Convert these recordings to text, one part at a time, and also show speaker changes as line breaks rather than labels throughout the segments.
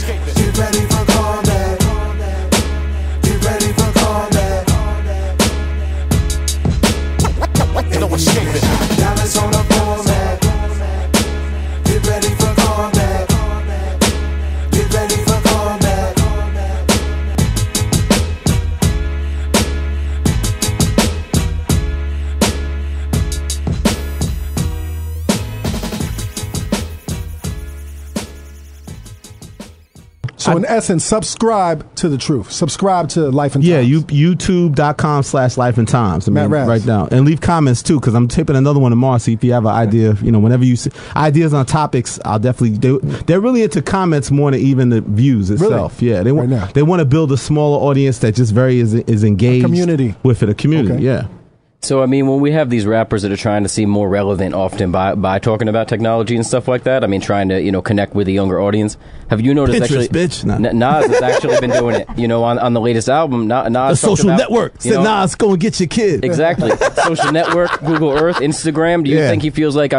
Get ready for combat. Get ready for combat.
No escaping.
Diamonds on the format. Get ready for combat. Get ready for combat.
So in essence, subscribe to the truth. Subscribe to Life and Times.
Yeah, YouTube.com/Life and Times.
Matt Raz.
Right now, and leave comments too, because I'm taping another one tomorrow. So if you have an idea, whenever you see ideas on topics, I'll definitely do. They're really into comments more than even the views itself.
Really?
Yeah, they want
Right now.
they want to build a smaller audience that just is engaged
community.
with it. A community.
Okay.
Yeah.
So, I mean, when we have these rappers that are trying to seem more relevant often by talking about technology and stuff like that, I mean, trying to, connect with a younger audience, have you noticed
Pinterest,
actually...
bitch. Nah.
Nas has actually been doing it, on the latest album. Nas
The social network said, Nas, go and get your kid.
Exactly. Social network, Google Earth, Instagram. Do you think he feels like,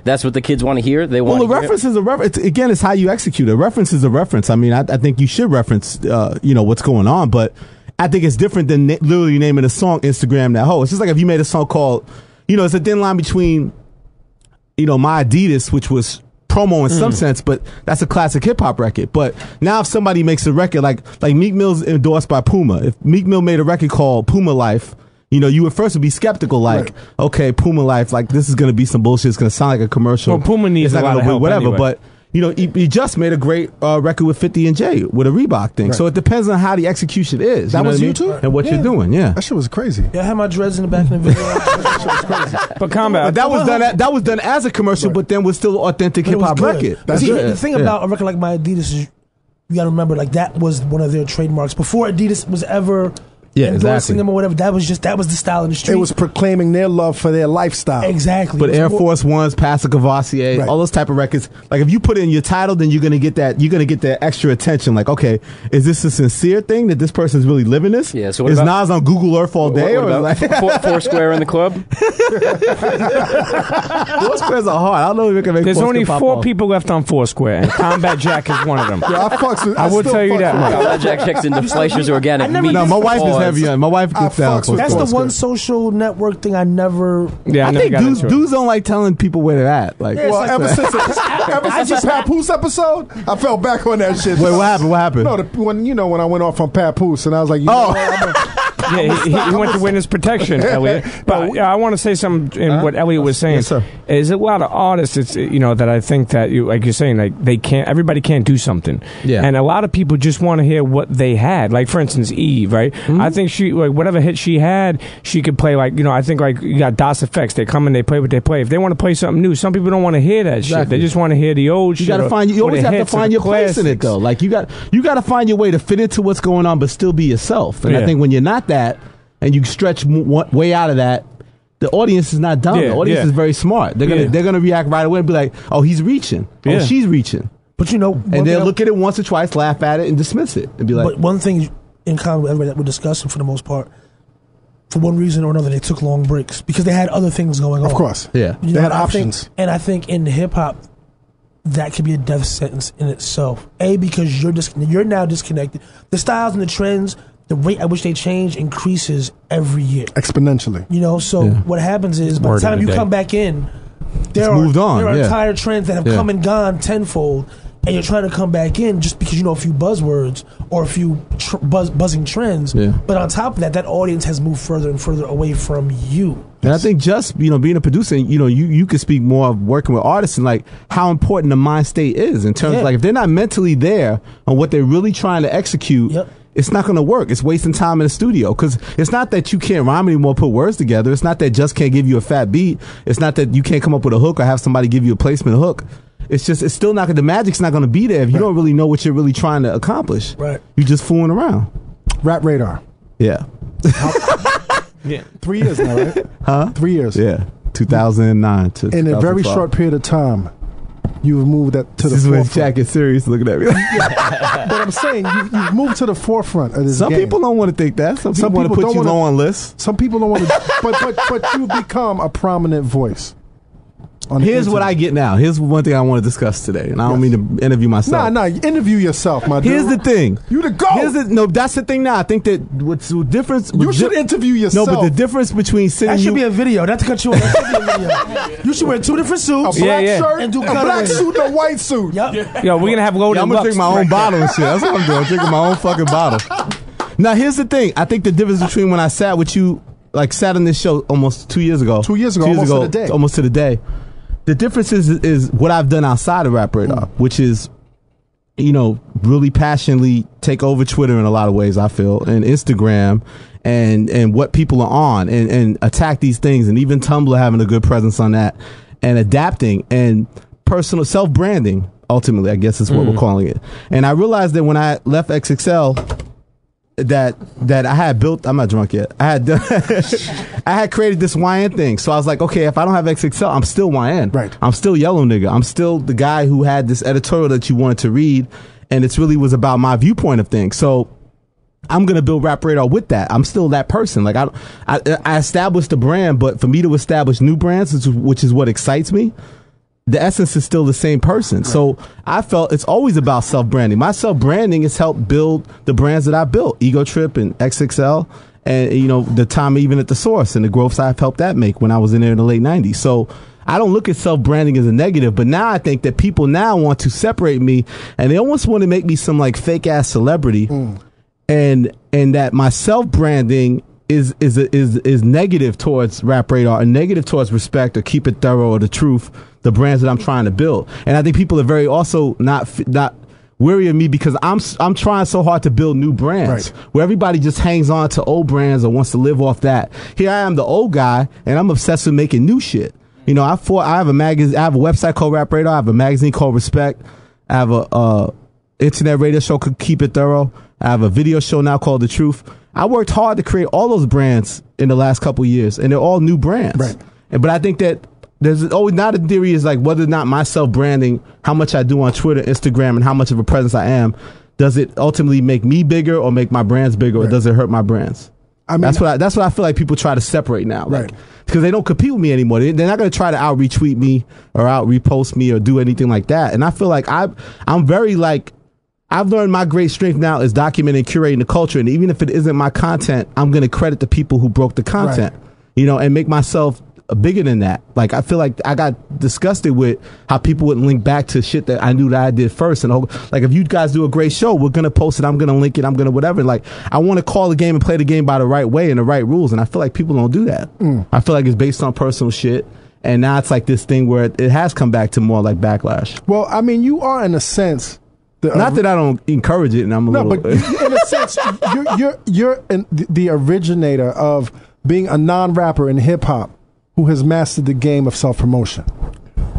that's what the kids want to hear? They want
Well, a reference is a reference. Again, it's how you execute it. A reference is a reference. I mean, I think you should reference, what's going on, but I think it's different than literally naming a song Instagram that hoe. It's just like if you made a song called, it's a thin line between, My Adidas, which was promo in some sense, but that's a classic hip hop record. But now if somebody makes a record like Meek Mill's endorsed by Puma, if Meek Mill made a record called Puma Life, you would first be skeptical, like, okay, Puma Life, like this is going to be some bullshit. It's going to sound like a commercial.
Well, Puma needs
it's
a lot of help
whatever,
anyway.
but. He just made a great record with 50 and J with a Reebok thing.
Right.
So it depends on how the execution is.
That
know
was
what I
you
mean?
too?
And what you're doing, yeah.
That shit was crazy.
Yeah, I had my dreads in the back of the video. That shit was crazy.
But Combat,
But that was done as a commercial, but then was still an authentic
But it
hip
was
hop
good.
record.
See,
good.
the thing about a record like My Adidas is you got to remember, like, that was one of their trademarks. Before Adidas was ever endorsing
exactly.
them or whatever, that was the style of the street.
It was proclaiming their love for their lifestyle.
Exactly.
But
It was
Air
more-
Force Ones, Pastor Cavassier,
Right.
all those type of records. Like if you put in your title, then you're gonna get that extra attention. Like, okay, is this a sincere thing that this person's really living this?
Yeah, so what
is
about-
Nas on Google Earth all day,
What
or
about
is like
Foursquare in the club?
Foursquare's are hard? I don't know if we can make.
there's
Foursquare
only
pop
4
off.
people left on Foursquare, and Combat Jack is one of them.
Yeah,
I will tell you that much.
Jack checks into Fleischer's Organic Meat.
No, my wife is
Pause.
heavy on. My wife gets down.
fucks with
That's the
Foursquare.
one social network thing I never.
Yeah, I
I
never
think
got into it.
dudes don't like telling people where they're at. Like,
Well, ever since the Papoose episode, I fell back on that shit.
wait, what happened? What happened?
No, when I went off on Papoose, and I was like,
Yeah, he went to witness protection, Elliot. But I want to say something in what Elliot was saying.
Yes, sir.
Is a lot of artists, it's, that I think that like you're saying, like everybody can't do something.
Yeah.
And a lot of people just want to hear what they had. Like for instance, Eve, right?
Mm-hmm.
I think she, like whatever hit she had, she could play like, I think like you got DOS Effects. They come and they play what they play. If they want to play something new, some people don't want to hear that shit.
Exactly.
They just want to hear the old shit.
You gotta find. You
or
always
the
have to
hits or
find
the
your place in it,
classics.
though. Like you got to find your way to fit into what's going on, but still be yourself. And I
Yeah.
think when you're not that, and you stretch way out of that, the audience is not dumb.
Yeah,
The audience
yeah.
is very smart. They're gonna react right away and be like, "Oh, he's reaching. Oh,
Yeah.
she's reaching."
But
And they'll look at it once or twice, laugh at it, and dismiss it, and be like,
But one thing in common with everybody that we're discussing, for the most part, for one reason or another, they took long breaks because they had other things going on.
of course,
"Yeah."
You
They had
and I think-
options.
and I think in hip hop, that could be a death sentence in itself. Because you're now disconnected. The styles and the trends, the rate at which they change increases every year.
Exponentially.
So what happens is by
Word
the
of
time
the
you
day.
come back in, there
moved on,
There are
yeah.
entire trends that have
Yeah.
come and gone tenfold, and you're trying to come back in just because you know a few buzzwords or a few buzzing trends.
Yeah.
But on top of that, that audience has moved further and further away from you.
And I think just being a producer, you could speak more of working with artists and like how important the mind state is in terms of like if they're not mentally there on what they're really trying to execute.
Yep.
It's not going to work. It's wasting time in the studio because it's not that you can't rhyme anymore, put words together. It's not that just can't give you a fat beat. It's not that you can't come up with a hook or have somebody give you a placement hook. It's just, it's still not, the magic's not going to be there if you don't really know what you're really trying to accomplish.
Right.
You're just fooling around.
Rap Radar.
Yeah.
3 years now, right?
Huh?
3 years.
Yeah. 2009 to
In a very
2012.
short period of time, you've moved that to the
This is when
forefront.
Jack is serious looking at me.
But I'm saying you've moved to the forefront of this
Some
game.
people don't want to think that. Some people want to
people
put
don't
you
wanna-
low on lists.
Some people don't want to, but you've become a prominent voice on the
Here's what
internet.
I get now. Here's one thing I want to discuss today, and I don't mean to interview myself.
Nah, interview yourself, my dude.
Here's the thing.
You the GOAT.
No, that's the thing now. I think that what's the difference.
You should interview yourself.
No, but the difference between sitting
That should
you.
be a video. Not to cut you off. That should be a video. You should wear 2 different
A
suits.
black
yeah.
shirt,
And do
a black
cutaways.
suit, and a white suit.
Yep.
Yo, we're gonna have loaded
I'm gonna
Lux
drink my own
right
bottle and shit. That's what I'm doing. I'm drinking my own fucking bottle. Now, here's the thing. I think the difference between when I sat with you, like sat on this show almost 2 years ago.
2 years ago, almost to the day.
Almost to the day. The difference is what I've done outside of Rap Radar, which is, really passionately take over Twitter in a lot of ways, I feel, and Instagram and what people are on and attack these things, and even Tumblr having a good presence on that and adapting and personal self-branding, ultimately, I guess is what we're calling it. And I realized that when I left XXL, that I had built, I'm not drunk yet. I had done, I had created this YN thing. So I was like, okay, if I don't have XXL, I'm still YN.
Right.
I'm still Yellow Nigga. I'm still the guy who had this editorial that you wanted to read, and it really was about my viewpoint of things. So I'm gonna build Rap Radar with that. I'm still that person. Like I established a brand, but for me to establish new brands, which is what excites me, the essence is still the same person. Right. So I felt it's always about self-branding. My self-branding has helped build the brands that I built, Ego Trip and XXL, and the time even at the Source and the growth I've helped that make when I was in there in the late 90s. So I don't look at self-branding as a negative, but now I think that people now want to separate me, and they almost want to make me some like fake ass celebrity, and that my self-branding is negative towards Rap Radar, or negative towards Respect, or Keep It Thorough, or The Truth, the brands that I'm trying to build. And I think people are very also not weary of me because I'm trying so hard to build new brands,
right,
where everybody just hangs on to old brands or wants to live off that. Here I am, the old guy, and I'm obsessed with making new shit. I have a magazine, I have a website called Rap Radar, I have a magazine called Respect, I have a internet radio show called Keep It Thorough, I have a video show now called The Truth. I worked hard to create all those brands in the last couple of years, and they're all new brands.
Right.
But I think that there's always not a theory is like whether or not my self-branding, how much I do on Twitter, Instagram, and how much of a presence I am, does it ultimately make me bigger or make my brands bigger, or does it hurt my brands? I mean, that's what I feel like people try to separate now.
Right.
Because they don't compete with me anymore. They're not going to try to out-retweet me or out-repost me or do anything like that. And I feel like I'm very like, I've learned my great strength now is documenting and curating the culture. And even if it isn't my content, I'm going to credit the people who broke the content, and make myself bigger than that. Like, I feel like I got disgusted with how people would link back to shit that I knew that I did first. And like, if you guys do a great show, we're going to post it. I'm going to link it. I'm going to whatever. Like, I want to call the game and play the game by the right way and the right rules. And I feel like people don't do that. I feel like it's based on personal shit. And now it's like this thing where it has come back to more like backlash.
Well, I mean, you are in a sense.
Not that I don't encourage it, and I'm a little.
But in a sense, you're the originator of being a non-rapper in hip hop who has mastered the game of self-promotion,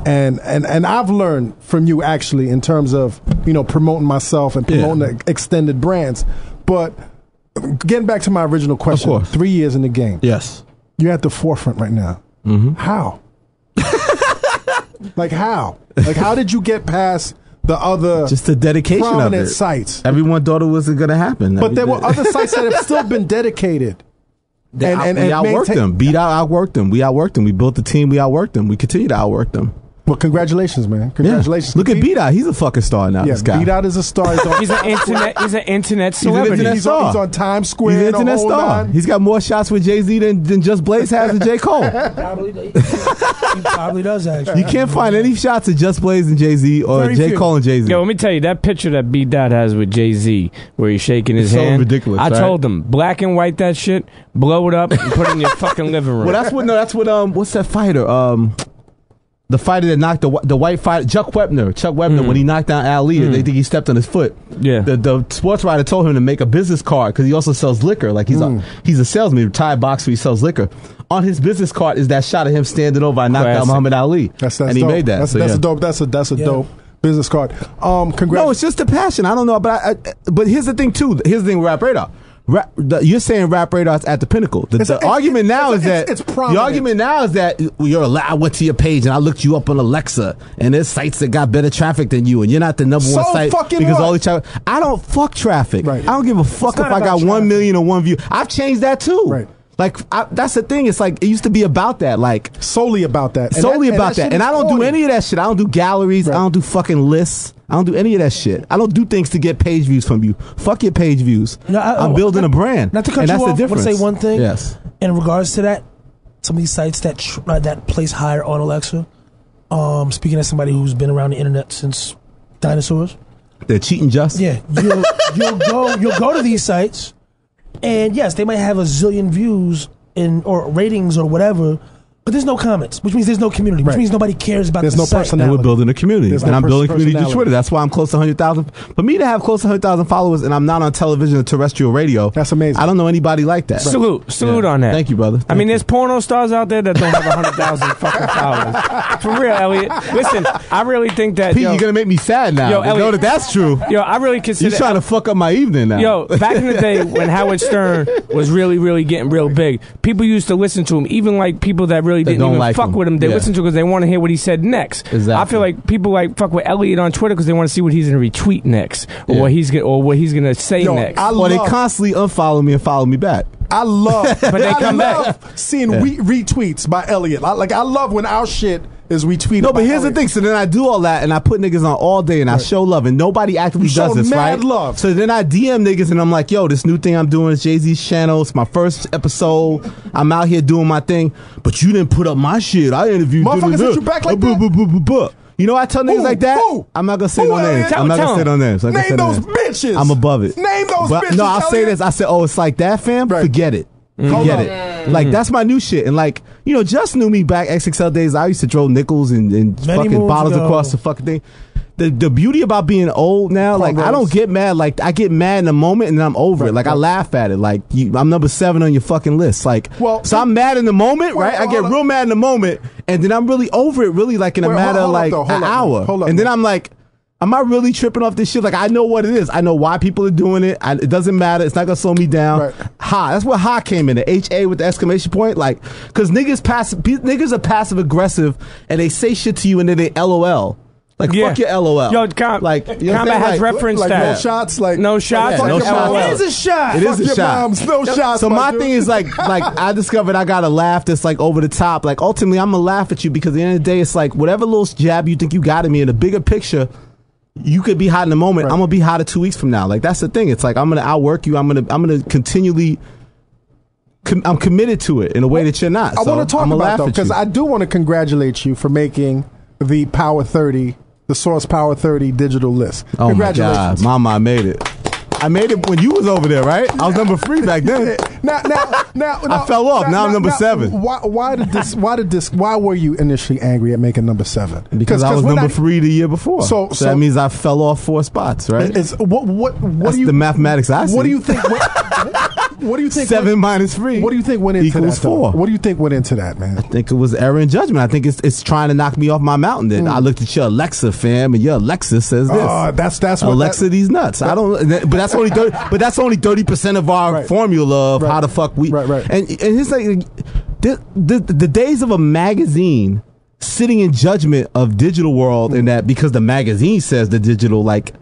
and I've learned from you actually in terms of promoting myself and promoting the extended brands. But getting back to my original question,
of course.
3 years in the game,
yes,
you're at the forefront right now. How? Like how? Like how did you get past the other
just the dedication
prominent
of it.
sites?
Everyone thought it wasn't going to happen.
But there were other sites that have still been dedicated.
We outworked them. We outworked them. We built the team. We outworked them. We continue to outwork them.
Well, congratulations, man. Congratulations.
Yeah. Look at B-Dot. He's a fucking star now.
Yeah,
this guy.
B-Dot is a star.
He's an internet celebrity.
He's on Times Square.
He's an internet star.
Nine.
He's got more shots with Jay-Z than Just Blaze has with J. Cole.
He probably does, actually.
You can't find any shots of Just Blaze and Jay-Z or
Very
J.
few.
Cole and Jay-Z.
Yo, let me tell you, that picture that B Dot has with Jay-Z, where he's shaking his
It's so
hand.
ridiculous,
I
right?
told him, black and white that shit, blow it up, and put it in your fucking living room.
Well, that's what what's that fighter? The fighter that knocked the white fighter, Chuck Webner, when he knocked down Ali, they think he stepped on his foot.
Yeah.
The sports writer told him to make a business card because he also sells liquor. Like he's a salesman, retired boxer, he sells liquor. On his business card is that shot of him standing over and knocked out Muhammad Ali.
That's
and he
dope.
made that.
That's a dope. That's a dope business card. Congrats.
No, it's just the passion. I don't know, but here's the thing too. Here's the thing with Rap Radar. You're saying Rap Radar is at the pinnacle. The argument now is that I went to your page and I looked you up on Alexa, and there's sites that got better traffic than you, and you're not the number one site because all the traffic. I don't fuck traffic.
Right.
I don't give a fuck if I got
about
1 million or one view. I've changed that too.
Right.
Like that's the thing. It's like it used to be about that. Like
solely about that.
Solely about that.
shit
And
is
I don't do
corny.
any of that shit. I don't do galleries.
Right.
I don't do fucking lists. I don't do any of that shit. I don't do things to get page views from you. Fuck your page views.
No,
I'm building a brand.
Not to cut
and
you
that's
off,
the
I want
difference.
to say one thing.
Yes.
In regards to that, some of these sites that that place higher on Alexa. Speaking as somebody who's been around the internet since dinosaurs.
They're cheating just.
Yeah, you'll go to these sites, and yes, they might have a zillion views or ratings or whatever, but there's no comments, which means there's no community, which
Right.
means nobody cares about
There's
the
no
site.
personality.
And we're building a community.
There's
And
no
I'm building a community through
personality.
Twitter. That's why I'm close to 100,000. For me to have close to 100,000 followers and I'm not on television or terrestrial radio.
That's amazing.
I don't know anybody like that.
Salute
Yeah.
on that.
Thank you, brother.
I mean, there's porno stars out there that don't have 100,000 fucking followers. For real, Elliot. Listen, I really think that.
Pete,
yo,
you're going to make me sad now.
Yo,
You know
Elliot.
that that's true.
Yo, I really consider.
You're trying to fuck up my evening now.
Yo, back in the day when Howard Stern was really, really getting real big, people used to listen to him. Even like people that really didn't
don't
even
like
fuck
him.
with him, they
Yeah.
listen to him because they want to hear what he said next.
Exactly.
I feel like people like fuck with Elliot on Twitter because they want to see what he's going to retweet next, or
Yeah.
what he's going to say
Yo,
next.
Or they constantly unfollow me and follow me back.
I love,
But they come
I love
back.
seeing retweets by Elliot. I love when our shit is retweeted.
No, but
by
here's
Elliot.
the thing. So then I do all that and I put niggas on all day and I show love and nobody actively
You show
does this,
mad
right?
love.
So then I DM niggas and I'm like, yo, this new thing I'm doing is Jay-Z's channel. It's my first episode. I'm out here doing my thing. But you didn't put up my shit. I interviewed
Motherfuckers hit you back like that?
You know I tell niggas
Who?
like that?
Who?
I'm not gonna say
Who,
no names.
Elliot?
I'm not
Tell
gonna say no names. I'm not gonna
Name
say no
those
names.
bitches.
I'm above it.
Name those
But,
bitches.
No, I'll say
Elliot.
this. I said, oh, it's like that, fam?
Right.
Forget it.
Hold
Forget
up.
it. Like, that's my new shit. And, like, you know, Just knew me back XXL days. I used to throw nickels and
Many
fucking
moons
bottles
ago.
across the fucking thing. The beauty about being old now, like, I don't get mad. Like, I get mad in the moment and then I'm over it. Like, I laugh at it. Like, I'm number 7 on your fucking list. Like,
Well,
so I'm mad in the moment,
well,
right? I
hold
get
up.
real mad in the moment and then I'm really over it, really, like, in a
Wait,
matter of,
hold up,
like,
though.
an
Hold up,
hour.
hold up,
And then
man.
I'm like, am I really tripping off this shit? Like, I know what it is. I know why people are doing it. It doesn't matter. It's not gonna slow me down.
Right.
Ha. That's where ha came in. The HA with the exclamation point. Like, cause niggas are passive aggressive and they say shit to you and then they LOL. Like,
Yeah.
fuck your LOL.
Yo,
like, you know what I'm
Combat
saying?
has
Like,
referenced
like
that.
no shots, like
No shots,
Fuck
no
your
shots.
mom.
It is a shot.
It
Fuck
is a
your
shot.
moms, no shots.
So my
dude.
thing is like I discovered I gotta laugh that's like over the top. Like ultimately I'm gonna laugh at you because at the end of the day it's like whatever little jab you think you got at me in the bigger picture, you could be hot in the moment.
Right.
I'm gonna be hotter 2 weeks from now. Like that's the thing. It's like I'm gonna outwork you. I'm gonna continually. I'm committed to it in a way that you're not.
I
So
want to talk
I'ma
about
laugh
though
at
because
you.
I do want to congratulate you for making the Power 30, the Source Power 30 digital list.
Oh my
Congratulations.
God, Mama, I made it. I made it when you was over there, right? I was number 3 back then.
Now,
I fell off. Now I'm number 7.
Why were you initially angry at making number 7?
Because I was
we're
number
not-
3 the year before.
So
that means I fell off 4 spots, right?
It's, what
That's
do you
the mathematics I see.
What do you think? What do you think?
7 minus 3.
What do you think went into
equals
that? though?
4.
What do you think went into that, man?
I think it was error in judgment. I think it's trying to knock me off my mountain. Then I looked at your Alexa, fam, and your Alexa says this.
That's what
Alexa these nuts. I don't. But that's only 30% of our
Right.
formula of
Right.
how the fuck we.
Right.
And it's like the days of a magazine sitting in judgment of digital world, and that because the magazine says the digital like.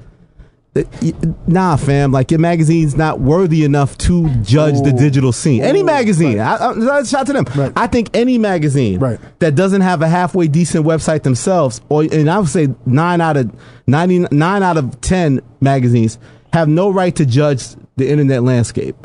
Nah, fam. Like your magazine's not worthy enough to judge the digital scene. Any magazine, I shout to them.
Right.
I think any magazine
Right.
that doesn't have a halfway decent website themselves, and I would say 9 out of 10 magazines have no right to judge the internet landscape.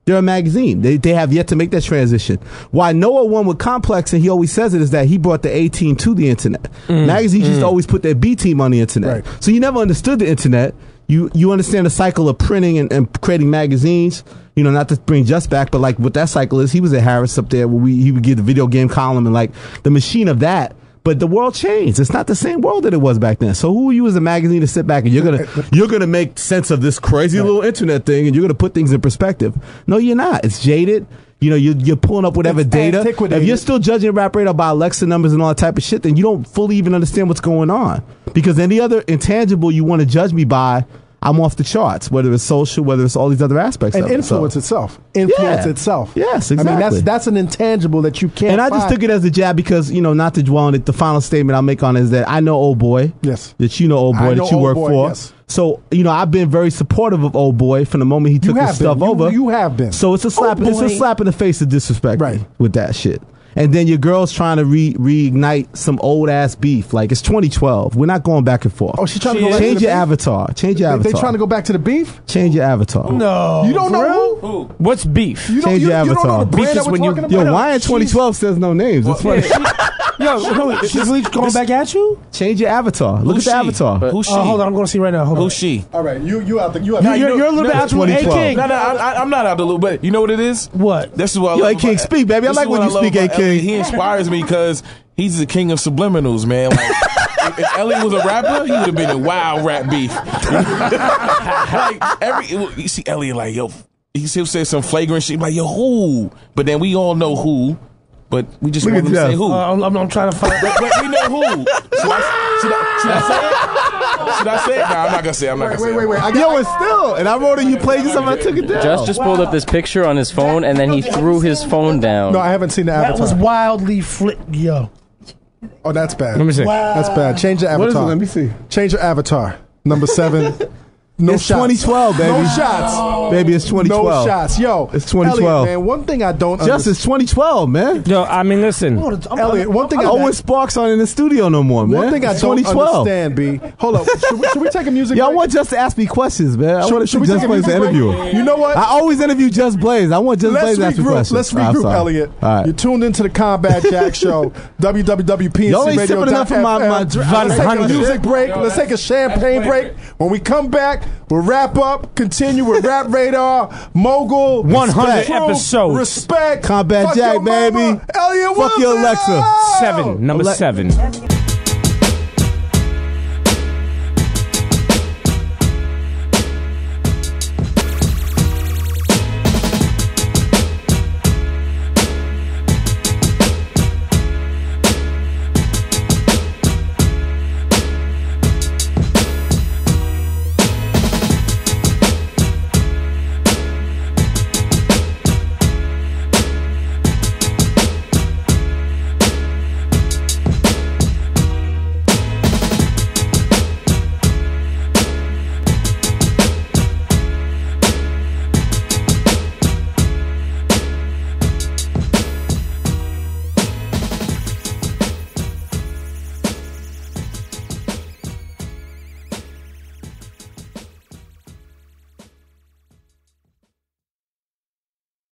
They're a magazine. They have yet to make that transition. Why Noah won with Complex, and he always says it, is that he brought the A team to the internet. Magazines used to always put their B team on the internet.
Right.
So you never understood the internet. You understand the cycle of printing and creating magazines. You know, not to bring Just back, but like what that cycle is, he was at Harris up there where he would get the video game column and like the machine of that. But the world changed. It's not the same world that it was back then. So who are you as a magazine to sit back and you're gonna make sense of this crazy little internet thing and you're gonna put things in perspective? No, you're not. It's jaded. You know, you're pulling up whatever
It's
data.
antiquated.
If you're still judging Rap Radar by Alexa numbers and all that type of shit, then you don't fully even understand what's going on. Because any other intangible you want to judge me by, I'm off the charts, whether it's social, whether it's all these other aspects
And
of it.
influence
So-
itself. Influence
Yeah.
itself.
Yes,
I mean,
exactly.
that's an intangible that you can't
And I just
find.
took it as a jab because, not to dwell on it, the final statement I'll make on it is that I know Old Boy.
Yes.
That you know Old
I
Boy,
know
that you
Old
work
Boy,
for.
yes.
So, I've been very supportive of Old Boy from the moment he
You
took his
have
stuff
been.
over.
You have been.
So it's a slap.
Old
It's a
Boy.
slap in the face of disrespect,
Right.
with that shit. And then your girl's trying to reignite some old ass beef. Like it's 2012. We're not going back and forth.
Oh, she's trying to go back to
change
the
your
beef?
avatar. Change your avatar.
They trying to go back to the beef?
Change your avatar.
No,
You don't
for
know
real?
who?
What's beef?
You don't,
Change
you,
your
you don't know
avatar.
the brand
Beef
that
is
we're
when you-
talking
Yo,
about?
why in 2012 says no names? It's funny.
Yo,
She's really going back at you?
Change your avatar. Look at
Who's
the
she?
avatar.
Who's she?
Oh, hold on, I'm going to see right now. Hold on.
Who's she?
All right, you out the you out
You're,
the-
you're a little bit out to A
2012.
King.
No, I'm not out the loop, but you know what it is?
What?
This is what I
Yo,
love
A King,
about-
speak, baby. I
this
like
is
when
what
you
love
speak,
about
A King.
Elliot. He inspires me because he's the king of subliminals, man. Like, if Elliot was a rapper, he would have been a wild rap beef. Like you see Elliot like, yo, he'll say some flagrant shit like, yo, who? But then we all know who. But we just
Look
want
at
him to say
Jeff.
who.
I'm trying to find.
But we know who. Should I say it? Should I say it? Nah, I'm not gonna say it. I'm not gonna say it.
Wait. I
Yo,
got,
it's still. And I wrote it. You played this. I took it down.
Just pulled up this picture on his phone, and then he threw his phone down.
no, I haven't seen the
That
avatar.
was wildly yo.
Oh, that's bad.
Let me see.
That's bad. Change your avatar.
What is it? Let me see.
Change your avatar. Number 7. No
It's
shots.
2012, baby.
No shots.
Baby, it's 2012.
No shots. Yo,
It's 2012.
Elliot, man, one thing I don't
Just it's 2012, man.
Yo, I mean, listen.
Elliot, one thing I
Owen Sparks aren't in the studio no more, man.
one thing I
It's
don't
2012.
understand, B. Hold up. Should we take a music
Yeah, I
break?
want Just to ask me questions, man. I want
should we
Just
take a
Blaze to
music break?
interview.
You know what?
I always interview Just Blaze. I want Just Blaze to ask me questions.
Let's
I'm
regroup,
sorry.
Elliot.
All right.
You're tuned into the Combat Jack Show, www.pncradio.fm.
Y'all ain't sipping enough of my
Let's take a
100.
music break. Let's take a champagne break. When we come back, we'll wrap up, continue with Rap Radar, Mogul,
100
True,
episodes.
Respect,
Combat
Fuck
Jack,
your mama,
baby.
Elliot
Fuck your
Wilson.
Alexa.
7, number
Ale-
7.